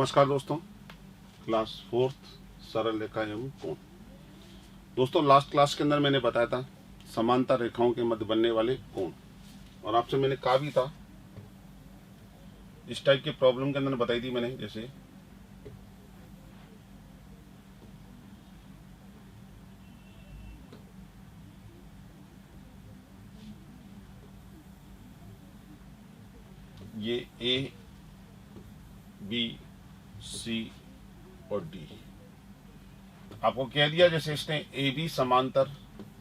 नमस्कार दोस्तों, class fourth सरल रेखा एवं कोण। दोस्तों लास्ट क्लास के अंदर मैंने बताया था समांतर रेखाओं के मध्य बनने वाले कोण, और आपसे मैंने कहा भी था इस टाइप के प्रॉब्लम के अंदर बताई थी मैंने, जैसे ये ए बी सी और डी। आपको कह दिया जैसे इसने ए बी समांतर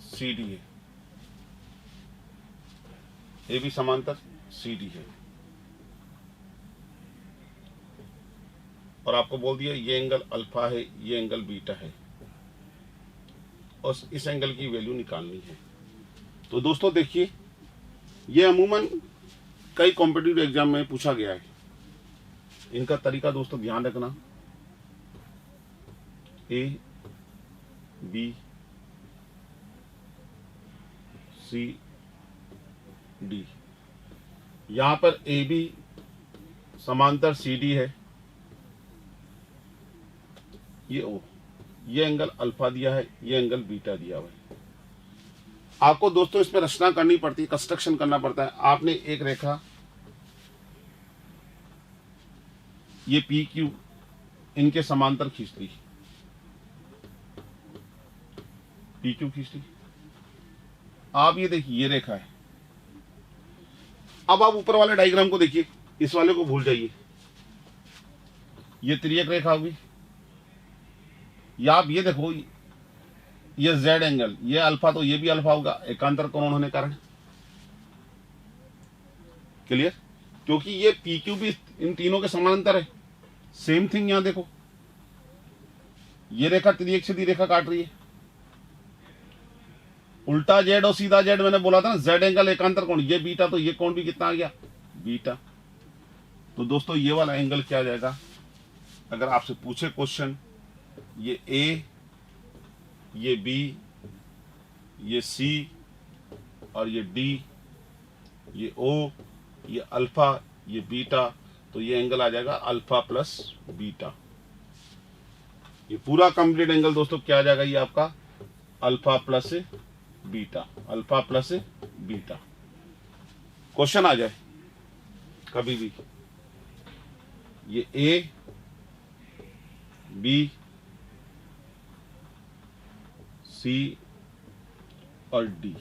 सी डी है, ए बी समांतर सी डी है, और आपको बोल दिया ये एंगल अल्फा है, ये एंगल बीटा है, और इस एंगल की वैल्यू निकालनी है। तो दोस्तों देखिए, ये अमूमन कई कॉम्पिटिटिव एग्जाम में पूछा गया है। इनका तरीका दोस्तों ध्यान रखना, ए बी सी डी, यहां पर ए बी समांतर सी डी है, ये ओ, ये एंगल अल्फा दिया है, ये एंगल बीटा दिया हुआ है। आपको दोस्तों इसमें रचना करनी पड़ती है, कंस्ट्रक्शन करना पड़ता है। आपने एक रेखा ये पी क्यू इनके समांतर खींच ली, पी क्यू खींच ली। आप ये देखिए, ये रेखा है। अब आप ऊपर वाले डायग्राम को देखिए, इस वाले को भूल जाइए, ये तिर्यक रेखा होगी। या आप ये देखो, ये जेड एंगल, ये अल्फा, तो ये भी अल्फा होगा एकांतर कोण होने कारण। क्लियर? क्योंकि ये पी क्यू भी इन तीनों के समानांतर है। सेम थिंग यहां देखो, ये रेखा तिर्यक सीधी रेखा काट रही है। उल्टा जेड और सीधा जेड, मैंने बोला था ना, जेड एंगल एकांतर कोण, ये बीटा, तो ये कोण भी कितना आ गया, बीटा। तो दोस्तों ये वाला एंगल क्या आ जाएगा, अगर आपसे पूछे क्वेश्चन, ये ए, ये बी, ये सी और ये डी, ये ओ, ये अल्फा, ये बीटा, तो ये एंगल आ जाएगा अल्फा प्लस बीटा। ये पूरा कंप्लीट एंगल दोस्तों क्या आ जाएगा, ये आपका alpha plus beta, alpha plus beta. Question आ जाए कभी भी, ये ए बी सी और डी,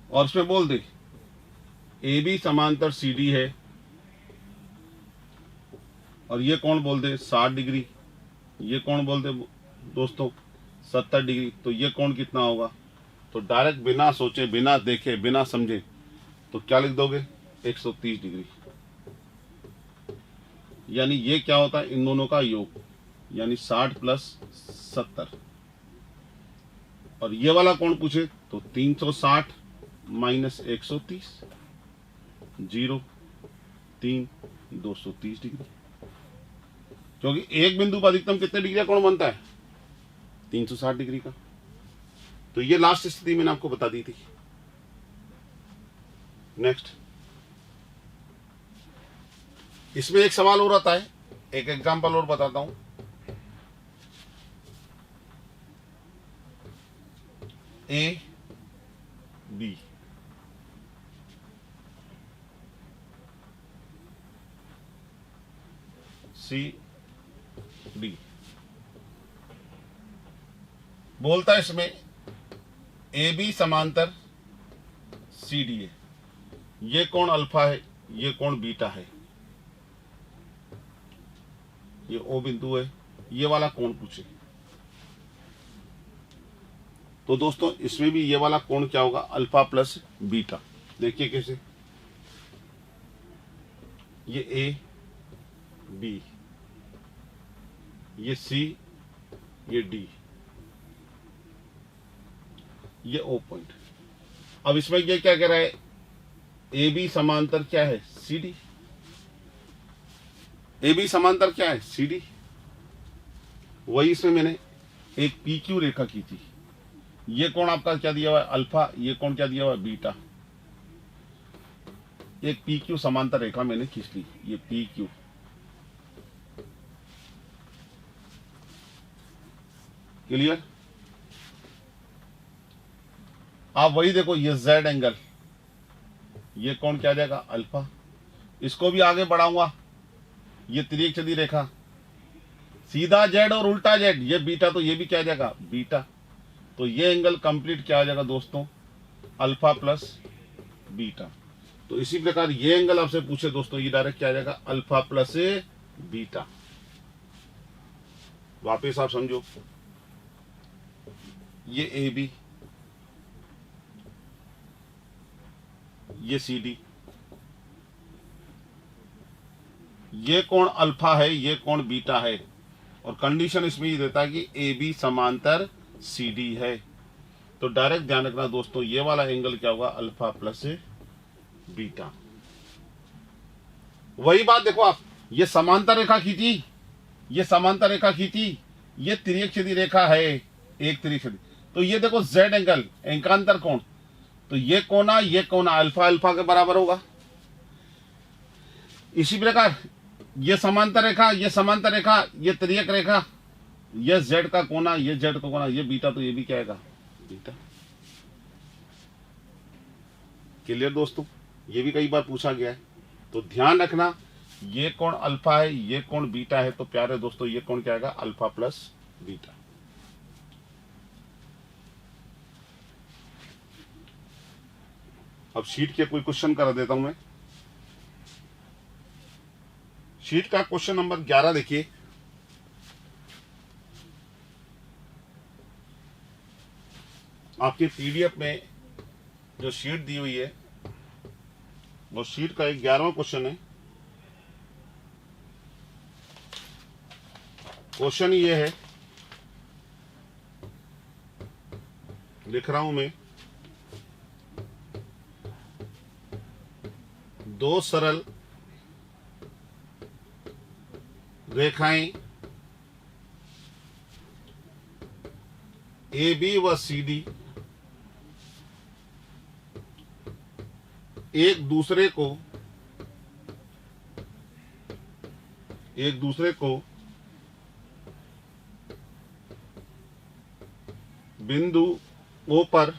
और इसमें बोल दे ए बी समांतर सी डी है, और ये कौन बोल दे 60 डिग्री, ये कौन बोल दे दोस्तों 70 डिग्री। तो ये कौन कितना होगा, तो डायरेक्ट बिना सोचे, बिना देखे, बिना समझे, तो क्या लिख दोगे 130 डिग्री। यानी ये क्या होता है, इन दोनों का योग, यानी 60 प्लस 70। और ये वाला कौन पूछे तो 360 माइनस 130, 0 3 230 डिग्री। क्योंकि एक बिंदु पर अधिकतम कितने डिग्री का कोण बनता है, 360 डिग्री का। तो ये लास्ट स्थिति मैंने आपको बता दी थी। नेक्स्ट, इसमें एक सवाल और आता है, एक एग्जांपल और बताता हूं। ए बी, सी डी, बोलता है इसमें ए बी समांतर सी डी है, ये कोण अल्फा है, ये कोण बीटा है, ये ओ बिंदु है, ये वाला कोण पूछे। तो दोस्तों इसमें भी ये वाला कोण क्या होगा, अल्फा प्लस बीटा। देखिए कैसे, ये ए बी, ये सी, ये डी, ये ओ पॉइंट। अब इसमें ये क्या कह रहा है, ए बी समांतर क्या है, सी डी। ए बी समांतर क्या है, सी डी। वही इसमें मैंने एक पी क्यू रेखा की थी। ये कोण आपका क्या दिया हुआ है, अल्फा, ये कोण क्या दिया हुआ है, बीटा। एक पी क्यू समांतर रेखा मैंने खींच ली, ये पी क्यू। क्लियर। आप वही देखो, ये जेड एंगल, ये कोण क्या आ जाएगा अल्फा। इसको भी आगे बढ़ाऊंगा, ये तिर्यक सीधी रेखा, सीधा जेड और उल्टा जेड, ये बीटा, तो ये भी क्या आ जाएगा बीटा। तो ये एंगल कंप्लीट क्या आ जाएगा दोस्तों अल्फा प्लस बीटा। तो इसी प्रकार ये एंगल आपसे पूछे दोस्तों, ये डायरेक्ट क्या आ जाएगा अल्फा प्लस बीटा। वापिस आप समझो, ये ए बी, ये सी डी, ये कोण अल्फा है, ये कोण बीटा है, और कंडीशन इसमें ये देता है कि ए बी समांतर सी डी है। तो डायरेक्ट ध्यान रखना दोस्तों, ये वाला एंगल क्या होगा अल्फा प्लस बीटा। वही बात देखो आप, ये समांतर रेखा खींची, ये समांतर रेखा खींची, ये तिर्यक सीधी रेखा है, एक तिर्यक सीधी, तो ये देखो जेड एंगल, एंकांतर कोण, तो ये कोना अल्फा अल्फा के बराबर होगा। इसी प्रकार ये समांतर रेखा, ये समांतर रेखा, ये तिर्यक रेखा, ये जेड का कोना, ये जेड का कोना, ये बीटा, तो ये भी क्या आएगा बीटा। क्लियर दोस्तों, ये भी कई बार पूछा गया है। तो ध्यान रखना, ये कोण अल्फा है, ये कोण बीटा है, तो प्यारे दोस्तों ये कोण क्या आएगा अल्फा प्लस बीटा। अब शीट के कोई क्वेश्चन करा देता हूं मैं। शीट का क्वेश्चन नंबर 11 देखिए। आपके पीडीएफ में जो शीट दी हुई है वो शीट का 11वां क्वेश्चन है। क्वेश्चन ये है, लिख रहा हूं मैं, दो सरल रेखाएं ए बी व सी डी एक दूसरे को बिंदु ओ पर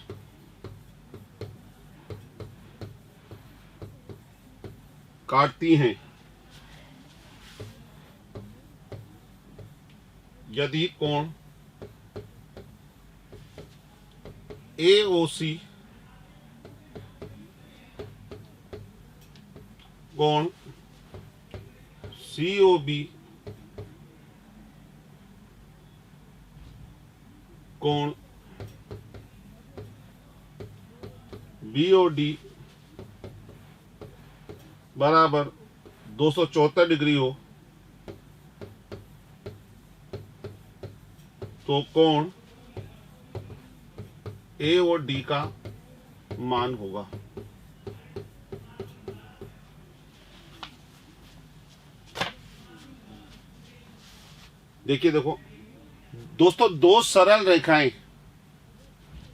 काटती हैं यदि कोण AOC कोण COB कोण BOD बराबर 274 डिग्री हो, तो कोण ए और डी का मान होगा। देखिए देखो दोस्तों, दो सरल रेखाएं,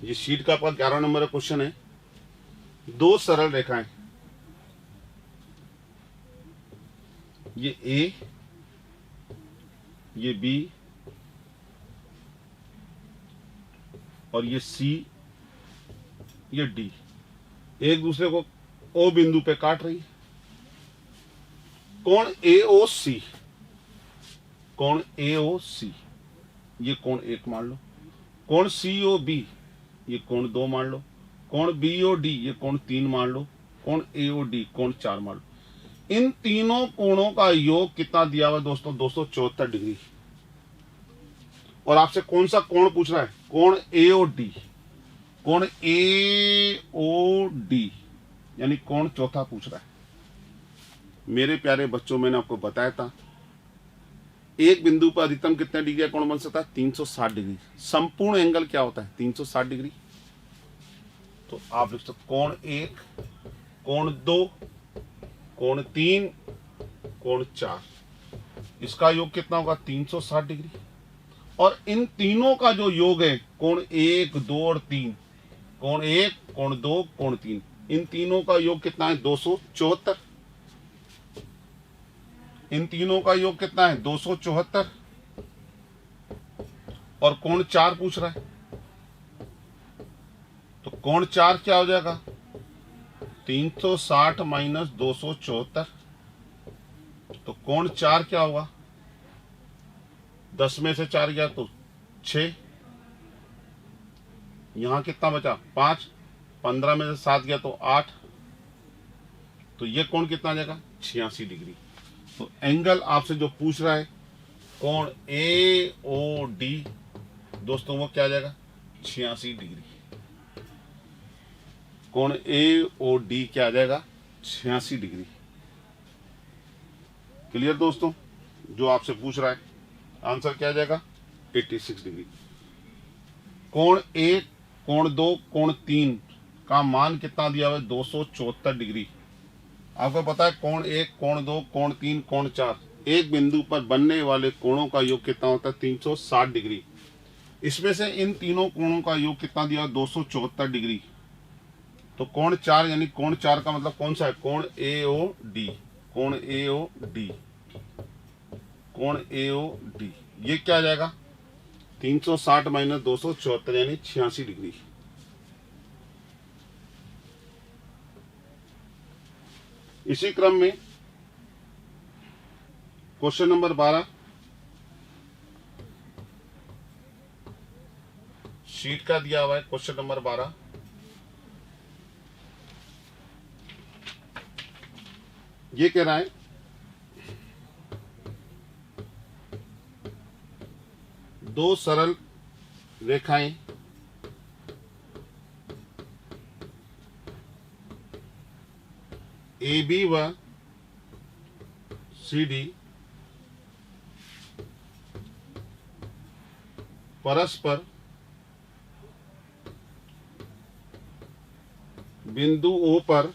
ये शीट का आपका 11 नंबर का क्वेश्चन है। दो सरल रेखाएं, ये ए, ये बी और ये सी, ये डी, एक दूसरे को ओ बिंदु पे काट रही। कोण AOC, कोण AOC ये कोण 1 मान लो, कोण COB ये कोण 2 मान लो, कोण BOD ये कोण 3 मान लो, कोण AOD कोण 4 मान लो। इन तीनों कोणों का योग कितना दिया हुआ दोस्तों 274 डिग्री। और आपसे कौन सा कोण पूछ रहा है, कोण AOD, कोण AOD यानी कोण चौथा पूछ रहा है। मेरे प्यारे बच्चों, मैंने आपको बताया था एक बिंदु पर अधिकतम कितने डिग्री का कोण बन सकता है 360 डिग्री। संपूर्ण एंगल क्या होता है 360 डिग्री। तो आप लिख सकते कोण 1, कोण 2, कोण 3, कोण 4, इसका योग कितना होगा 360 डिग्री। और इन तीनों का जो योग है कोण 1, 2 और 3, कोण 1, कोण 2, कोण 3, इन तीनों का योग कितना है 274। इन तीनों का योग कितना है 274। और कोण 4 पूछ रहा है, तो कोण 4 क्या हो जाएगा, 360 माइनस 274। तो कोण 4 क्या होगा, 10 में से 4 गया तो 6, यहां कितना बचा 5, 15 में से 7 गया तो 8, तो ये कोण कितना आ जाएगा 86 डिग्री। तो एंगल आपसे जो पूछ रहा है कोण ए ओ डी दोस्तों वो क्या आ जाएगा 86 डिग्री। कोण ए ओ डी क्या आ जाएगा 86 डिग्री। क्लियर दोस्तों, जो आपसे पूछ रहा है आंसर क्या आ जाएगा 86 डिग्री। कोण ए, कोण 2, कोण 3 का मान कितना दिया हुआ है 274 डिग्री। आपको पता है कोण 1, कोण 2, कोण 3, कोण 4, एक बिंदु पर बनने वाले कोणों का योग कितना होता है 360 डिग्री। इसमें से इन तीनों कोणों का योग कितना दिया 274 डिग्री। तो कोण 4 यानी कोण 4 का मतलब कौन सा है कोण ए ओ डी, कोण ए ओ डी, कोण ए ओ डी, ये क्या आ जाएगा 360 माइनस 274 यानी 86 डिग्री। इसी क्रम में क्वेश्चन नंबर 12 शीट का दिया हुआ है। क्वेश्चन नंबर 12 ये कह रहा है दो सरल रेखाएं ए बी व सी डी परस्पर बिंदु ओ पर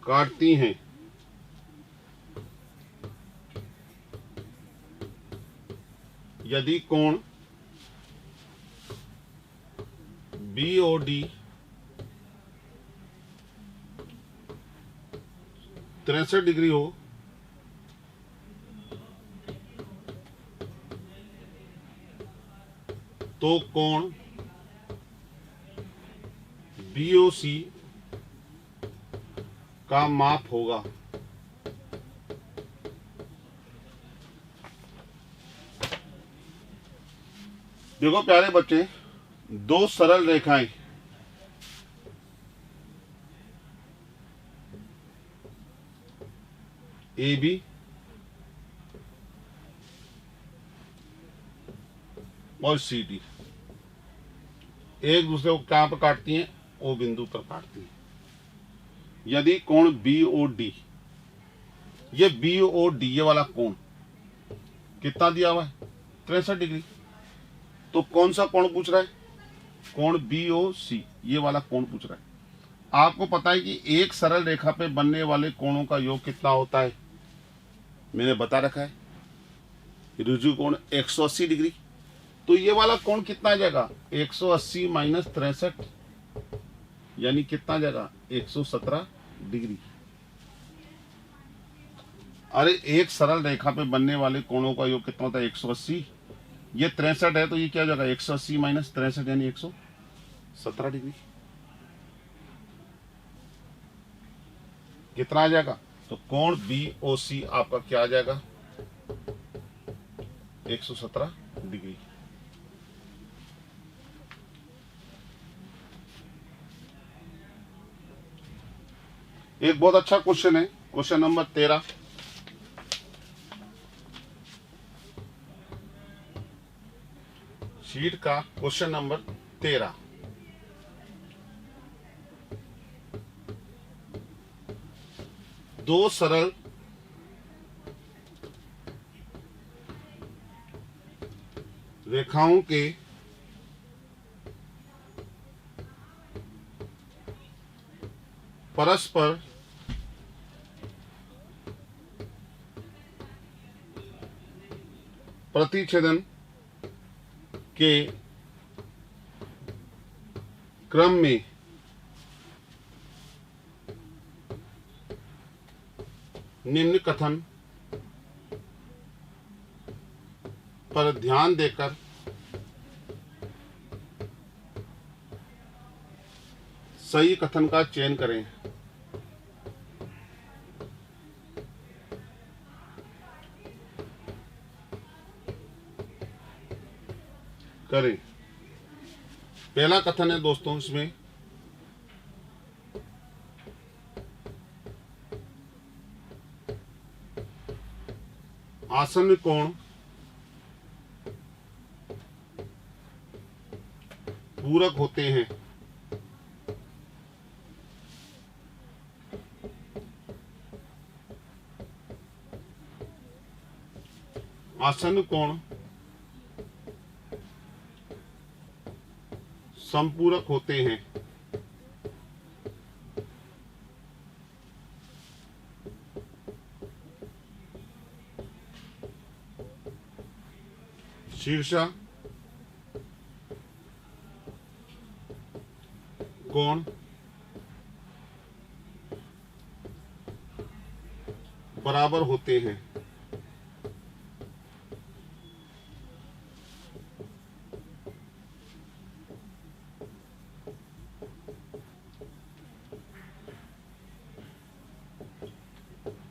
काटती हैं। यदि कोण बी ओ डी 63 डिग्री हो तो कोण बी ओ सी का माप होगा। देखो प्यारे बच्चे, दो सरल रेखाएं ए बी और सी डी एक दूसरे को कहां पर काटती हैं ओ बिंदु पर काटती हैं। यदि कोण बी ओ डी, ये बी ओ डी ये वाला कोण कितना दिया हुआ है 63 डिग्री, तो कौन सा कोण पूछ रहा है कोण बी ओ सी, ये वाला कोण पूछ रहा है। आपको पता है कि एक सरल रेखा पे बनने वाले कोणों का योग कितना होता है, मैंने बता रखा है रुजु कोण 180 डिग्री। तो ये वाला कोण कितना आ जाएगा 180 माइनस 63 यानी कितना आ जाएगा 117 डिग्री। अरे एक सरल रेखा पे बनने वाले कोणों का योग कितना होता है 180, ये 63 है तो ये क्या हो जाएगा 180 माइनस 63 यानी 117 डिग्री। कितना आ जाएगा, तो कोण बी ओ सी आपका क्या आ जाएगा 117 डिग्री। एक बहुत अच्छा क्वेश्चन है, क्वेश्चन नंबर 13 शीट का क्वेश्चन नंबर 13। दो सरल रेखाओं के परस्पर प्रतिच्छेदन के क्रम में निम्न कथन पर ध्यान देकर सही कथन का चयन करें। पहला कथन है दोस्तों इसमें, आसन कोण पूरक होते हैं। आसन कोण संपूरक होते हैं। शीर्षा कोण बराबर होते हैं।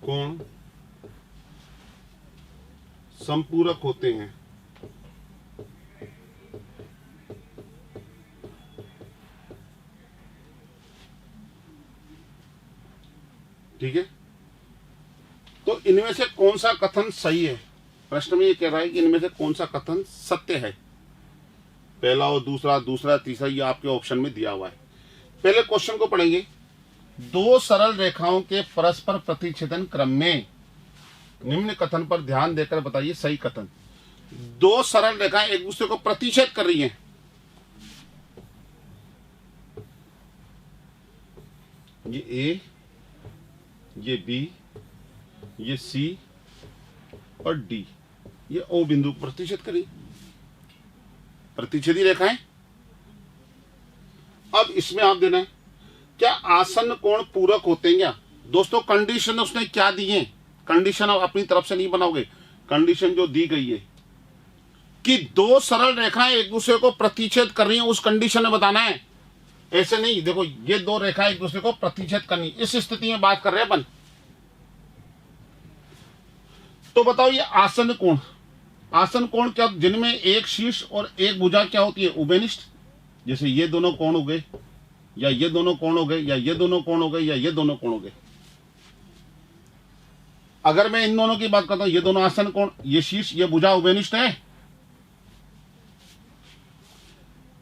कोण संपूरक होते हैं। ठीक है, तो इनमें से कौन सा कथन सही है? प्रश्न में ये कह रहा है कि इनमें से कौन सा कथन सत्य है। पहला और दूसरा, दूसरा तीसरा, ये आपके ऑप्शन में दिया हुआ है। पहले क्वेश्चन को पढ़ेंगे। दो सरल रेखाओं के परस्पर प्रतिच्छेदन क्रम में निम्न कथन पर ध्यान देकर बताइए सही कथन। दो सरल रेखाएं एक दूसरे को प्रतिच्छेद कर रही हैं। ये ए, ये बी, ये सी और डी, ये ओ बिंदु को प्रतिच्छेद करी, प्रतिच्छेदी रेखाएं। अब इसमें आप देना है क्या आसन कोण पूरक होते हैं क्या? दोस्तों कंडीशन उसने क्या दी है? कंडीशन आप अपनी तरफ से नहीं बनाओगे, कंडीशन जो दी गई है कि दो सरल रेखाएं एक दूसरे को प्रतिच्छेद कर रही हैं, उस कंडीशन में बताना है। ऐसे नहीं, देखो ये दो रेखाएं एक दूसरे को प्रतिच्छेद करनी, इस स्थिति में बात कर रहे हैं अपन। तो बताओ ये आसन कोण, आसन कोण क्या, जिनमें एक शीर्ष और एक भुजा क्या होती है? उभयनिष्ठ। जैसे ये दोनों कोण हो गए, या ये दोनों कोण हो गए, या ये दोनों कोण हो गए, या ये दोनों कोण हो गए। अगर मैं इन दोनों की बात करता हूं, ये दोनों आसन कोण, ये शीर्ष, ये भुजा उभयनिष्ठ है।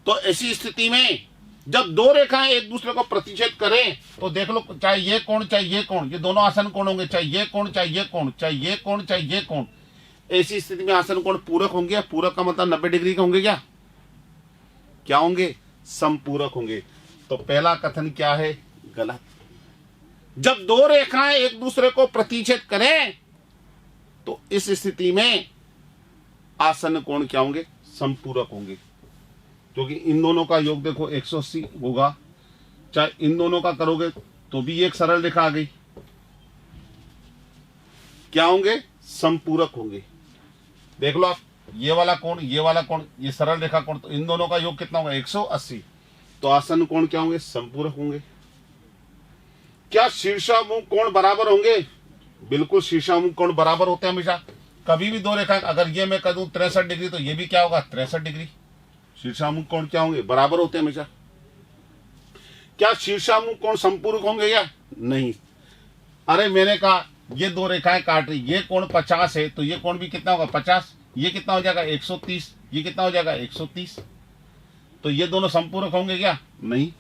तो ऐसी स्थिति में जब दो रेखाएं एक दूसरे को प्रतिच्छेद करें तो देख लो, चाहे ये कोण चाहे ये कोण, ये दोनों आसन कोण होंगे, चाहे ये कोण चाहे ये कोण, चाहे ये कोण चाहे ये कोण। ऐसी स्थिति में आसन कोण पूरक होंगे। पूरक का मतलब 90 डिग्री के होंगे। क्या होंगे? संपूरक होंगे। तो पहला कथन क्या है? गलत। जब दो रेखाएं एक दूसरे को प्रतिच्छेद करें तो इस स्थिति में आसन कोण क्या होंगे? संपूरक होंगे, क्योंकि इन दोनों का योग देखो 180 होगा। चाहे इन दोनों का करोगे तो भी एक सरल रेखा आ गई। क्या होंगे? संपूरक होंगे। देख लो आप, ये वाला कोण, ये वाला कोण, ये सरल रेखा कोण, तो इन दोनों का योग कितना होगा? 180। तो आसन कोण क्या होंगे? संपूरक होंगे। क्या शीर्षामुख कोण बराबर होंगे? बिल्कुल, शीर्षामुख कोण बराबर होते हैं हमेशा। कभी भी दो रेखा, अगर ये मैं कर दूं 63 डिग्री तो ये भी क्या होगा? 63 डिग्री। शीर्षामुख कोण क्या होंगे? बराबर होते हैं हमेशा। क्या शीर्षामुख कोण संपूरक होंगे या नहीं? अरे मैंने कहा ये दो रेखाएं काट रही, ये कोण 50 है तो ये कोण भी कितना होगा? 50। ये कितना हो जाएगा? 130। ये कितना हो जाएगा? 130। तो ये दोनों संपूरक होंगे क्या? नहीं।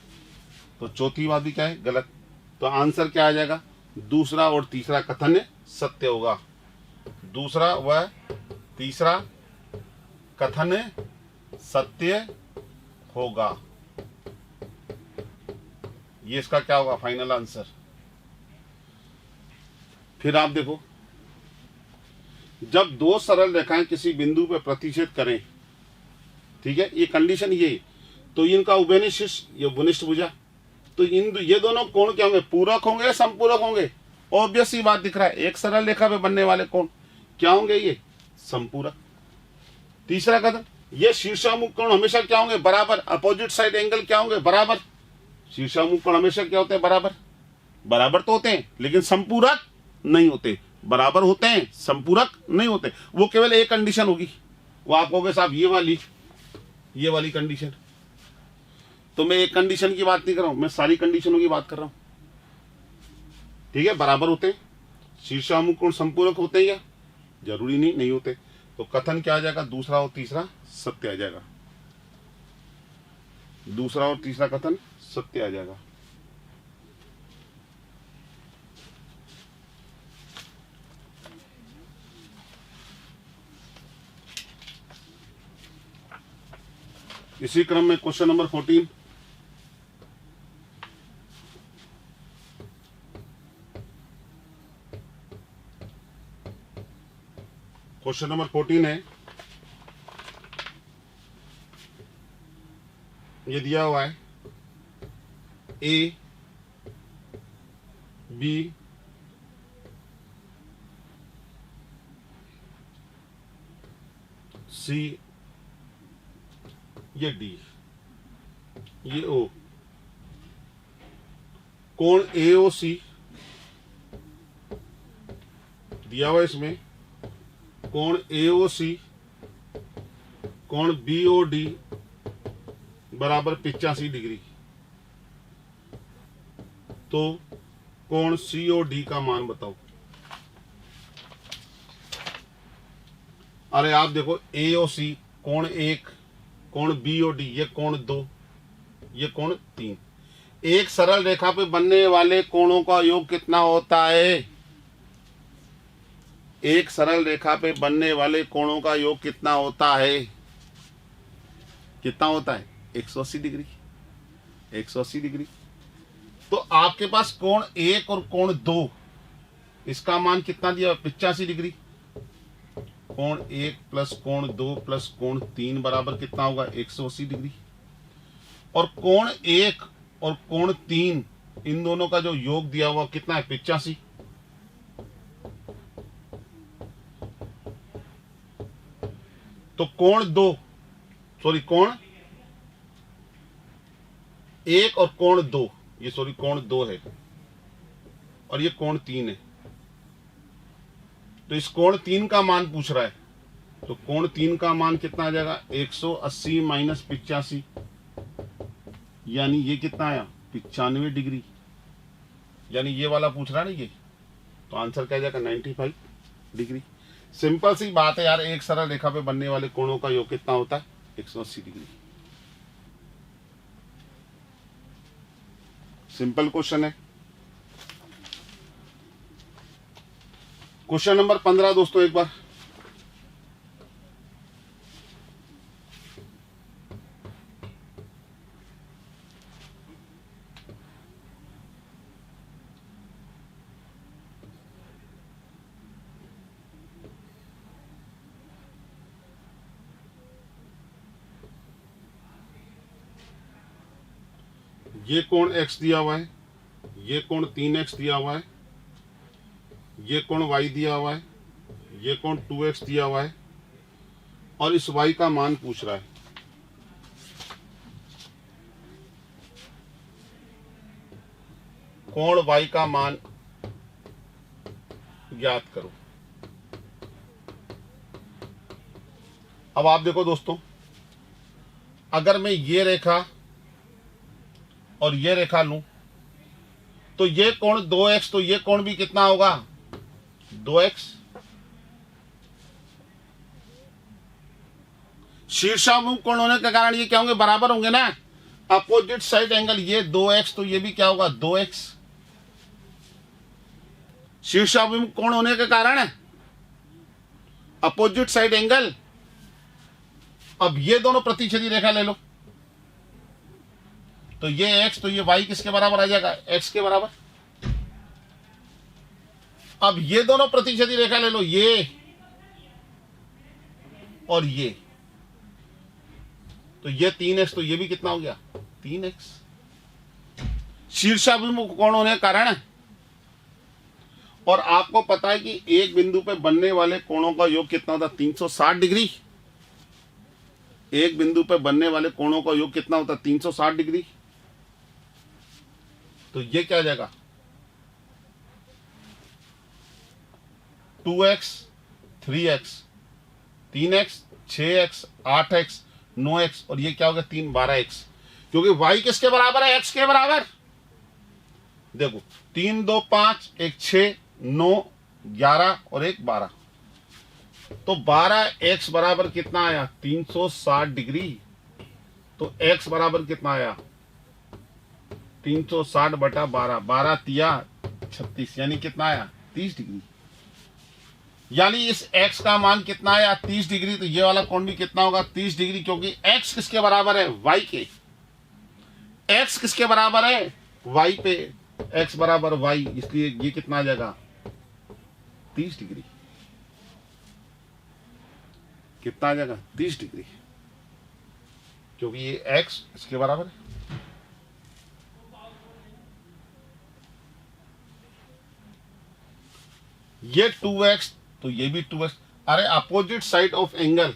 तो चौथी बात भी क्या है? गलत। तो आंसर क्या आ जाएगा? दूसरा और तीसरा कथन सत्य होगा। दूसरा व तीसरा कथन सत्य होगा। ये इसका क्या होगा? Final answer. फिर आप देखो, जब दो सरल रेखाएं किसी बिंदु पर प्रतिच्छेद करें, ठीक है, ये कंडीशन ये, तो इनका उभयनिष्ठ शीर्ष, ये उपनिष्ठ भुजा, तो ये दोनों कोण क्या होंगे? पूरक होंगे या संपूरक होंगे? ऑब्वियस सी बात दिख रहा है, एक सरल रेखा पे बनने वाले कोण क्या होंगे? ये संपूरक। तीसरा कथन, ये शीर्षामुख कोण हमेशा क्या होंगे, बराबर। अपोजिट साइड एंगल क्या होंगे, बराबर। शीर्षामुख कोण हमेशा क्या होते हैं, बराबर। बराबर तो होते हैं लेकिन संपूरक नहीं होते। बराबर होते हैं, संपूरक नहीं होते। वो केवल एक कंडीशन होगी, वो आप कहोगे साहब ये वाली कंडीशन। तो मैं एक कंडीशन की बात नहीं कर रहा हूं, मैं सारी कंडीशनों की बात कर रहा हूं। ठीक है, बराबर होते हैं। शीर्षामुख कोण संपूरक होते हैं या, जरूरी नहीं होते। तो कथन क्या आ जाएगा, दूसरा और तीसरा सत्य आ जाएगा। दूसरा और तीसरा कथन सत्य आ जाएगा। इसी क्रम में क्वेश्चन नंबर 14, क्वेश्चन नंबर 14 है, ये दिया हुआ है ए बी सी, ये डी, ये ओ। कोण AOC दिया हुआ है इसमें, कोण AOC कोण BOD बराबर 85 डिग्री। तो कोण COD का मान बताओ। अरे आप देखो, AOC कोण 1, कोण BOD ये कोण 2, ये कोण 3। एक सरल रेखा पे बनने वाले कोणों का योग कितना होता है? एक सरल रेखा पे बनने वाले कोणों का योग कितना होता है? कितना होता है? 180 डिग्री। 180 डिग्री। तो आपके पास कोण 1 और कोण 2, इसका मान कितना दिया? 85 डिग्री। कोण 1 प्लस कोण 2 प्लस कोण 3 बराबर कितना होगा? 180 डिग्री। और कोण 1 और कोण 3 इन दोनों का जो योग दिया हुआ कितना है? 85। तो कोण 2, सॉरी कोण 1 और कोण 2, ये सॉरी कोण 2 है और ये कोण 3 है। तो इस कोण 3 का मान पूछ रहा है, तो कोण 3 का मान कितना आ जाएगा? 180 माइनस 85, यानी ये कितना आया? 95 डिग्री। यानी ये वाला पूछ रहा है ना ये, तो आंसर क्या आ जाएगा? 95 डिग्री। सिंपल सी बात है यार, एक सरल रेखा पे बनने वाले कोणों का योग कितना होता है? 180 डिग्री। सिंपल क्वेश्चन है। क्वेश्चन नंबर 15 दोस्तों, एक बार ये कोण x दिया हुआ है, ये कोण 3x दिया हुआ है, ये कोण y दिया हुआ है, ये कोण 2x दिया हुआ है और इस y का मान पूछ रहा है। कोण y का मान ज्ञात करो। अब आप देखो दोस्तों, अगर मैं ये रेखा और ये रेखा लूं तो ये कोण 2x, तो ये कोण भी कितना होगा? 2x। शीर्षामुख कोण होने के कारण ये क्या होंगे? बराबर होंगे ना। अपोजिट साइड एंगल ये 2x, तो ये भी क्या होगा? 2x। शीर्षाभिमुख कोण होने के कारण है अपोजिट साइड एंगल। अब ये दोनों प्रतिच्छेदी रेखा ले लो, तो ये x, तो ये y किसके बराबर आ जाएगा? x के बराबर। अब ये दोनों प्रतिच्छेदी रेखा ले लो, ये और ये, तो ये 3x, तो ये भी कितना हो गया? 3x। शीर्षाभिमुख कोण होने के कारण है। और आपको पता है कि एक बिंदु पे बनने वाले कोणों का योग कितना होता है? 360 डिग्री। एक बिंदु पर बनने वाले कोणों का योग कितना होता है? 360 डिग्री। तो ये क्या आ जाएगा? 2x 3x 3x 6x 8x 9x और ये क्या हो गया? 3 12x, क्योंकि y किसके बराबर है? x के बराबर। देखो 3 2 5 1 6 9 11 और 1 12, तो 12x बराबर कितना आया? 360 डिग्री। तो x बराबर कितना आया? 360 बटा 12, 12 तिया 36, यानी कितना आया? 30 डिग्री। यानी इस x का मान कितना आया? 30 डिग्री। तो ये वाला कोण भी कितना होगा? 30 डिग्री, क्योंकि x किसके बराबर है? y के। x किसके बराबर है? y पे। x बराबर y, इसलिए ये कितना आ जाएगा? 30 डिग्री। कितना आ जाएगा? 30 डिग्री, क्योंकि ये x इसके बराबर है। ये 2x, तो ये भी 2x। अरे अपोजिट साइड ऑफ एंगल,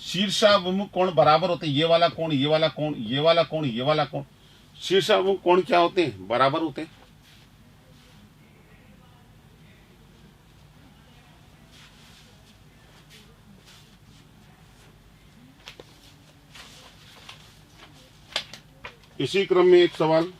शीर्षाभिमुख कोण बराबर होते हैं। ये वाला कोण, ये वाला कोण, ये वाला कोण, ये वाला कोण, शीर्षाभिमुख कोण क्या होते हैं? बराबर होते हैं। इसी क्रम में एक सवाल